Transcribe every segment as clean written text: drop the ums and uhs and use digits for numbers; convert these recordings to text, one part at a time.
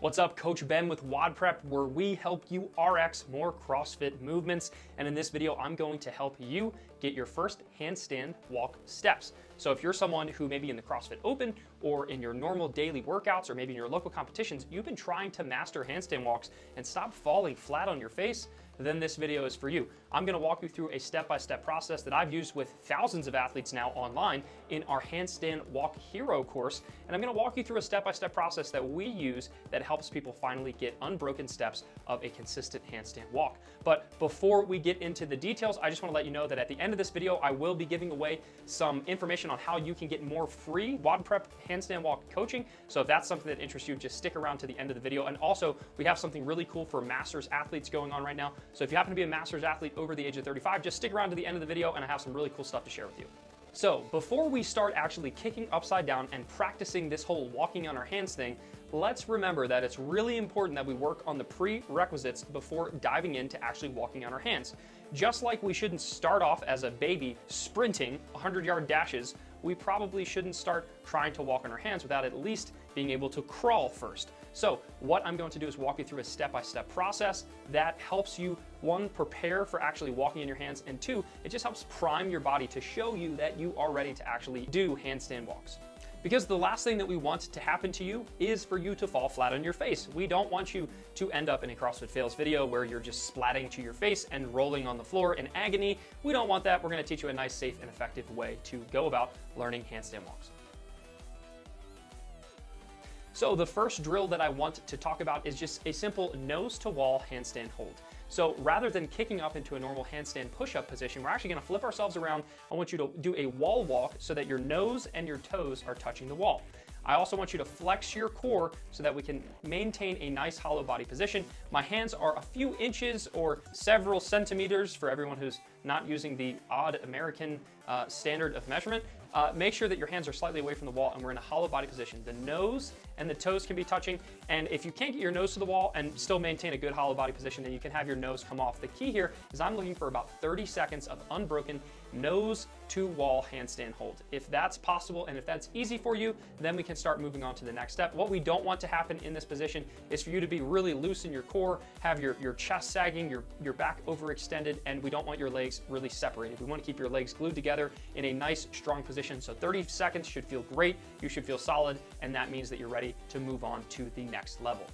What's up? Coach Ben with WODprep, where we help you RX more CrossFit movements. And in this video, I'm going to help you get your first handstand walk steps. So if you're someone who maybe in the CrossFit Open or in your normal daily workouts or maybe in your local competitions, you've been trying to master handstand walks and stop falling flat on your face, then this video is for you. I'm gonna walk you through a step-by-step process that I've used with thousands of athletes now online in our Handstand Walk Hero course. And I'm gonna walk you through a step-by-step process that we use that helps people finally get unbroken steps of a consistent handstand walk. But before we get into the details, I just wanna let you know that at the end of this video, I will be giving away some information on how you can get more free WODprep handstand walk coaching. So if that's something that interests you, just stick around to the end of the video. And also, we have something really cool for masters athletes going on right now. So if you happen to be a masters athlete over the age of 35, just stick around to the end of the video and I have some really cool stuff to share with you. So before we start actually kicking upside down and practicing this whole walking on our hands thing, let's remember that it's really important that we work on the prerequisites before diving into actually walking on our hands. Just like we shouldn't start off as a baby sprinting 100-yard dashes, we probably shouldn't start trying to walk on our hands without at least being able to crawl first. So what I'm going to do is walk you through a step-by-step process that helps you, one, prepare for actually walking in your hands, and two, it just helps prime your body to show you that you are ready to actually do handstand walks. Because the last thing that we want to happen to you is for you to fall flat on your face. We don't want you to end up in a CrossFit Fails video where you're just splatting to your face and rolling on the floor in agony. We don't want that. We're gonna teach you a nice, safe, and effective way to go about learning handstand walks. So the first drill that I want to talk about is just a simple nose to wall handstand hold. So rather than kicking up into a normal handstand push-up position, we're actually gonna flip ourselves around. I want you to do a wall walk so that your nose and your toes are touching the wall. I also want you to flex your core so that we can maintain a nice hollow body position. My hands are a few inches or several centimeters for everyone who's not using the odd American standard of measurement. Make sure that your hands are slightly away from the wall and we're in a hollow body position. The nose and the toes can be touching, and if you can't get your nose to the wall and still maintain a good hollow body position, then you can have your nose come off. The key here is I'm looking for about 30 seconds of unbroken nose to wall handstand hold. If that's possible and if that's easy for you, then we can start moving on to the next step. What we don't want to happen in this position is for you to be really loose in your core, have your chest sagging, your back overextended, and we don't want your legs really separated. We want to keep your legs glued together in a nice, strong position. So 30 seconds should feel great. You should feel solid, and that means that you're ready to move on to the next level.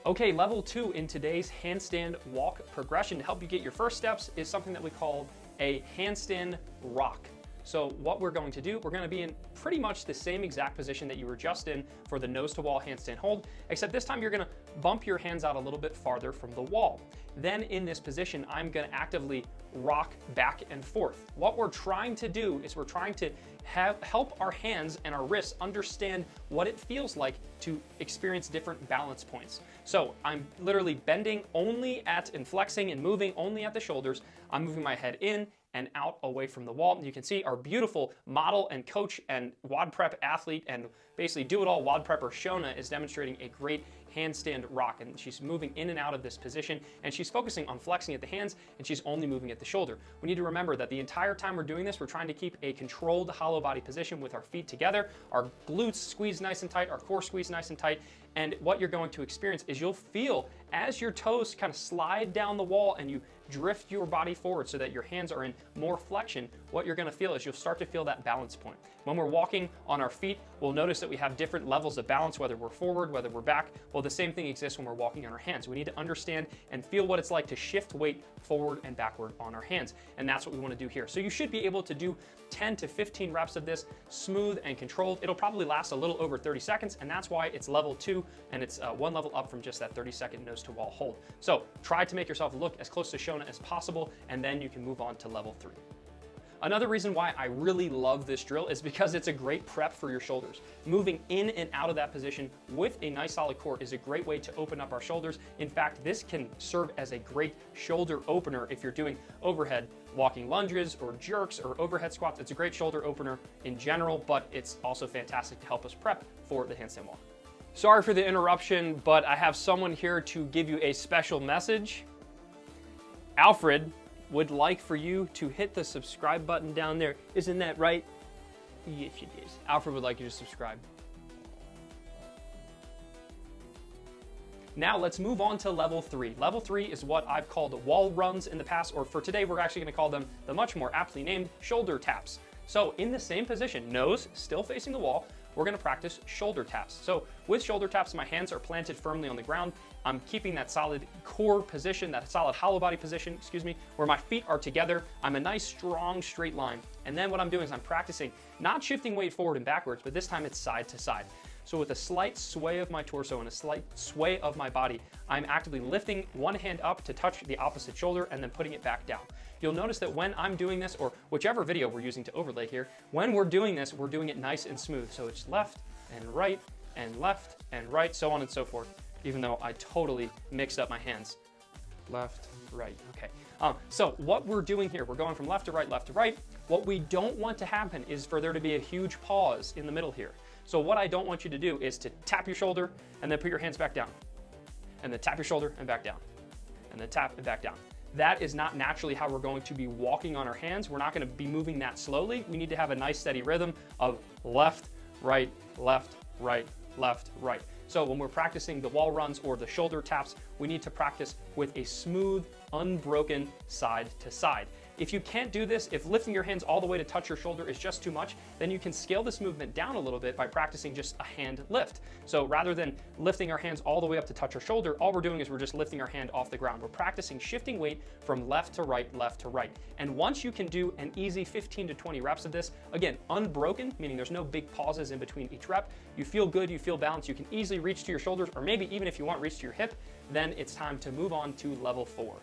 Okay, level 2 in today's handstand walk progression to help you get your first steps is something that we call a handstand rock. So what we're going to do, we're going to be in pretty much the same exact position that you were just in for the nose to wall handstand hold, except this time you're going to bump your hands out a little bit farther from the wall. Then in this position, I'm going to actively rock back and forth. What we're trying to do is we're trying to help our hands and our wrists understand what it feels like to experience different balance points. So I'm literally bending only at and flexing and moving only at the shoulders. I'm moving my head in and out away from the wall. You can see our beautiful model and coach and WODprep athlete and basically do-it-all WODprepper Shona is demonstrating a great handstand rock, and she's moving in and out of this position, and she's focusing on flexing at the hands, and she's only moving at the shoulder. We need to remember that the entire time we're doing this, we're trying to keep a controlled hollow body position with our feet together, our glutes squeezed nice and tight, our core squeezed nice and tight, and what you're going to experience is you'll feel as your toes kind of slide down the wall and you drift your body forward so that your hands are in more flexion, what you're gonna feel is you'll start to feel that balance point. When we're walking on our feet, we'll notice that we have different levels of balance, whether we're forward, whether we're back. Well, the same thing exists when we're walking on our hands. We need to understand and feel what it's like to shift weight forward and backward on our hands. And that's what we wanna do here. So you should be able to do 10 to 15 reps of this, smooth and controlled. It'll probably last a little over 30 seconds, and that's why it's level 2, and it's one level up from just that 30-second nose to wall hold. So try to make yourself look as close to Shona as possible, and then you can move on to level 3. Another reason why I really love this drill is because it's a great prep for your shoulders. Moving in and out of that position with a nice solid core is a great way to open up our shoulders. In fact, this can serve as a great shoulder opener if you're doing overhead walking lunges or jerks or overhead squats. It's a great shoulder opener in general, but it's also fantastic to help us prep for the handstand walk. Sorry for the interruption, but I have someone here to give you a special message. Alfred would like for you to hit the subscribe button down there. Isn't that right? Yes, it is. Alfred would like you to subscribe. Now let's move on to level 3. Level 3 is what I've called wall runs in the past, or for today, we're actually gonna call them the much more aptly named shoulder taps. So in the same position, nose still facing the wall, we're gonna practice shoulder taps. So with shoulder taps, my hands are planted firmly on the ground. I'm keeping that solid core position, that solid hollow body position, where my feet are together. I'm a nice, strong, straight line. And then what I'm doing is I'm practicing, not shifting weight forward and backwards, but this time it's side to side. So with a slight sway of my torso and a slight sway of my body, I'm actively lifting one hand up to touch the opposite shoulder and then putting it back down. You'll notice that when I'm doing this, or whichever video we're using to overlay here, when we're doing this, we're doing it nice and smooth. So it's left and left and right, so on and so forth, even though I totally mixed up my hands. Left, right, okay. So what we're doing here, we're going from left to right, left to right. What we don't want to happen is for there to be a huge pause in the middle here. So what I don't want you to do is to tap your shoulder and then put your hands back down. And then tap your shoulder and back down. And then tap and back down. That is not naturally how we're going to be walking on our hands. We're not going to be moving that slowly. We need to have a nice steady rhythm of left, right, left, right, left, right. So when we're practicing the wall runs or the shoulder taps, we need to practice with a smooth, unbroken side to side. If you can't do this, if lifting your hands all the way to touch your shoulder is just too much, then you can scale this movement down a little bit by practicing just a hand lift. So rather than lifting our hands all the way up to touch our shoulder, all we're doing is we're just lifting our hand off the ground. We're practicing shifting weight from left to right, left to right. And once you can do an easy 15 to 20 reps of this, again, unbroken, meaning there's no big pauses in between each rep, you feel good, you feel balanced, you can easily reach to your shoulders, or maybe even if you want, reach to your hip, then it's time to move on to level 4.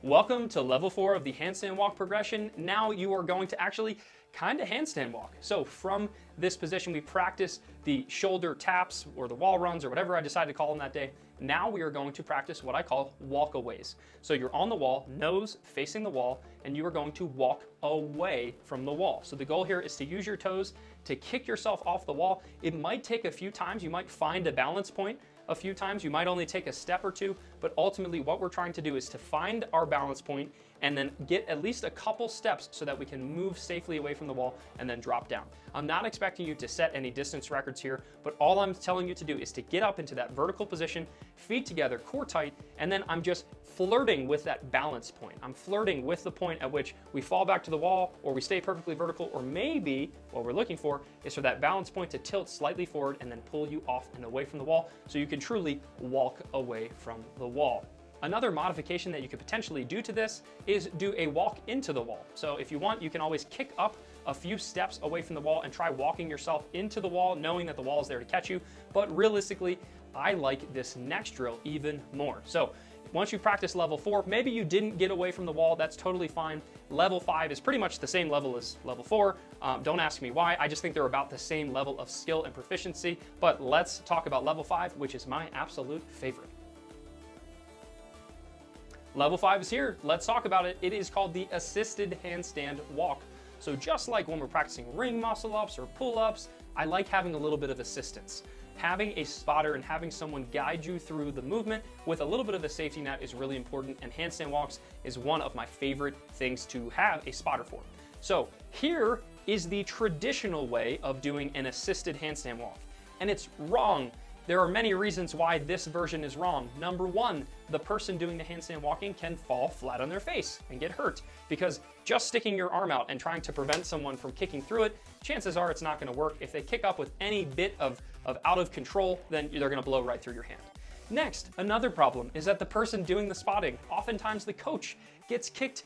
Welcome to level 4 of the handstand walk progression. Now you are going to actually kind of handstand walk. So from this position, we practice the shoulder taps or the wall runs or whatever I decide to call them that day. Now we are going to practice what I call walkaways. So you're on the wall, nose facing the wall, and you are going to walk away from the wall. So the goal here is to use your toes to kick yourself off the wall. It might take a few times. You might find a balance point a few times. You might only take a step or two, but ultimately what we're trying to do is to find our balance point and then get at least a couple steps so that we can move safely away from the wall and then drop down. I'm not expecting you to set any distance records here, but all I'm telling you to do is to get up into that vertical position, feet together, core tight, and then I'm just flirting with that balance point. I'm flirting with the point at which we fall back to the wall or we stay perfectly vertical, or maybe what we're looking for is for that balance point to tilt slightly forward and then pull you off and away from the wall so you can truly walk away from the wall. Another modification that you could potentially do to this is do a walk into the wall. So if you want, you can always kick up a few steps away from the wall and try walking yourself into the wall, knowing that the wall is there to catch you. But realistically, I like this next drill even more. So once you practice level 4, maybe you didn't get away from the wall, that's totally fine. Level 5 is pretty much the same level as level 4. Don't ask me why, I just think they're about the same level of skill and proficiency. But let's talk about level 5, which is my absolute favorite. Level 5 is here. Let's talk about it. It is called the assisted handstand walk. So just like when we're practicing ring muscle ups or pull-ups, I like having a little bit of assistance. Having a spotter and having someone guide you through the movement with a little bit of a safety net is really important, and handstand walks is one of my favorite things to have a spotter for. So here is the traditional way of doing an assisted handstand walk, and it's wrong. There are many reasons why this version is wrong. Number 1, the person doing the handstand walking can fall flat on their face and get hurt, because just sticking your arm out and trying to prevent someone from kicking through it, chances are it's not going to work. If they kick up with any bit of out of control, then they're going to blow right through your hand. Next, another problem is that the person doing the spotting, oftentimes the coach, gets kicked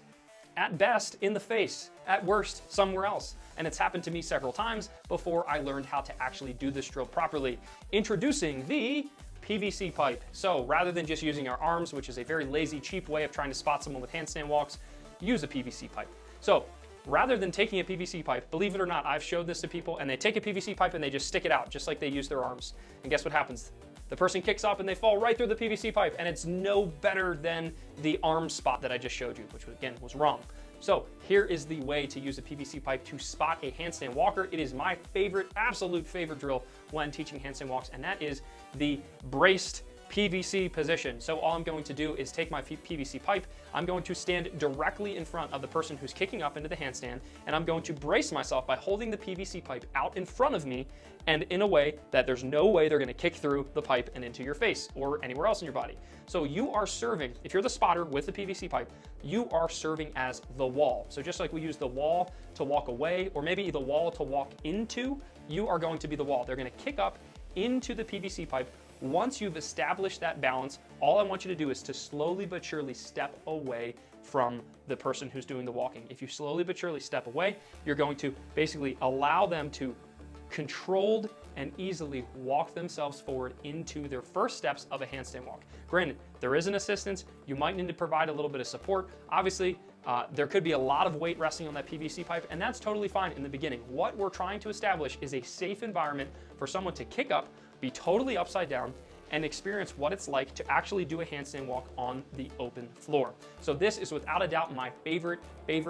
at best in the face, at worst somewhere else. And it's happened to me several times before I learned how to actually do this drill properly. Introducing the PVC pipe. So rather than just using our arms, which is a very lazy, cheap way of trying to spot someone with handstand walks, use a PVC pipe. So rather than taking a PVC pipe, believe it or not, I've showed this to people and they take a PVC pipe and they just stick it out just like they use their arms. And guess what happens? The person kicks up and they fall right through the PVC pipe, and it's no better than the arm spot that I just showed you, which again was wrong. So here is the way to use a PVC pipe to spot a handstand walker. It is my favorite, absolute favorite drill when teaching handstand walks, and that is the braced PVC position. So all I'm going to do is take my PVC pipe, I'm going to stand directly in front of the person who's kicking up into the handstand, and I'm going to brace myself by holding the PVC pipe out in front of me and in a way that there's no way they're gonna kick through the pipe and into your face or anywhere else in your body. So you are serving, if you're the spotter with the PVC pipe, you are serving as the wall. So just like we use the wall to walk away, or maybe the wall to walk into, you are going to be the wall. They're gonna kick up into the PVC pipe. Once you've established that balance, all I want you to do is to slowly but surely step away from the person who's doing the walking. If you slowly but surely step away, you're going to basically allow them to controlled and easily walk themselves forward into their first steps of a handstand walk. Granted, there is an assistance. You might need to provide a little bit of support. Obviously, there could be a lot of weight resting on that PVC pipe, and that's totally fine in the beginning. What we're trying to establish is a safe environment for someone to kick up, be totally upside down, and experience what it's like to actually do a handstand walk on the open floor. So this is without a doubt my favorite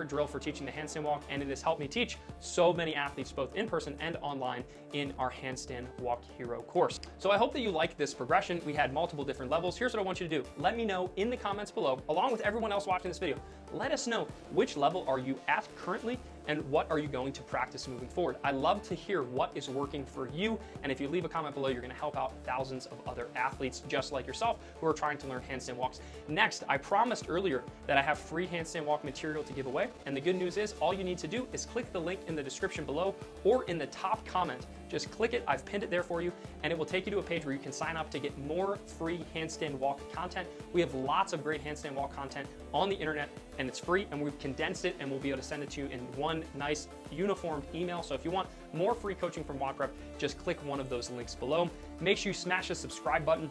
drill for teaching the handstand walk, and it has helped me teach so many athletes both in person and online in our Handstand Walk Hero course. So I hope that you like this progression. We had multiple different levels. Here's what I want you to do. Let me know in the comments below, along with everyone else watching this video. Let us know which level are you at currently and what are you going to practice moving forward. I love to hear what is working for you, and if you leave a comment below, you're gonna help out thousands of other athletes just like yourself who are trying to learn handstand walks. Next, I promised earlier that I have free handstand walk material to give away, and the good news is all you need to do is click the link in the description below or in the top comment. Just click it, I've pinned it there for you, and it will take you to a page where you can sign up to get more free handstand walk content. We have lots of great handstand walk content on the internet, and it's free, and we've condensed it, and we'll be able to send it to you in one nice uniform email. So if you want more free coaching from WODprep, just click one of those links below. Make sure you smash the subscribe button.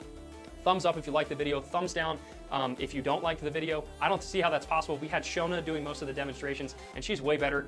Thumbs up if you like the video, thumbs down if you don't like the video. I don't see how that's possible. We had Shona doing most of the demonstrations, and she's way better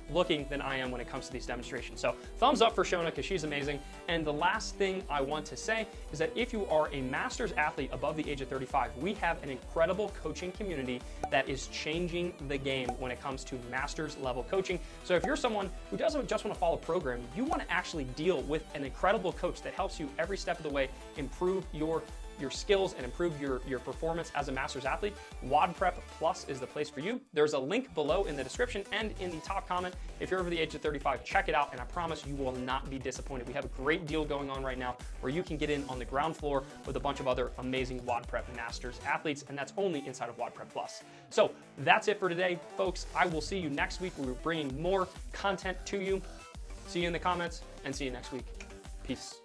looking than I am when it comes to these demonstrations. So thumbs up for Shona because she's amazing. And the last thing I want to say is that if you are a master's athlete above the age of 35, we have an incredible coaching community that is changing the game when it comes to master's level coaching. So if you're someone who doesn't just want to follow programming, you want to actually deal with an incredible coach that helps you every step of the way improve your skills and improve your performance as a master's athlete, WODprep Plus is the place for you. There's a link below in the description and in the top comment. If you're over the age of 35, check it out, and I promise you will not be disappointed. We have a great deal going on right now where you can get in on the ground floor with a bunch of other amazing WODprep masters athletes, and that's only inside of WODprep Plus. So that's it for today, folks. I will see you next week where we're bringing more content to you. See you in the comments, and see you next week. Peace.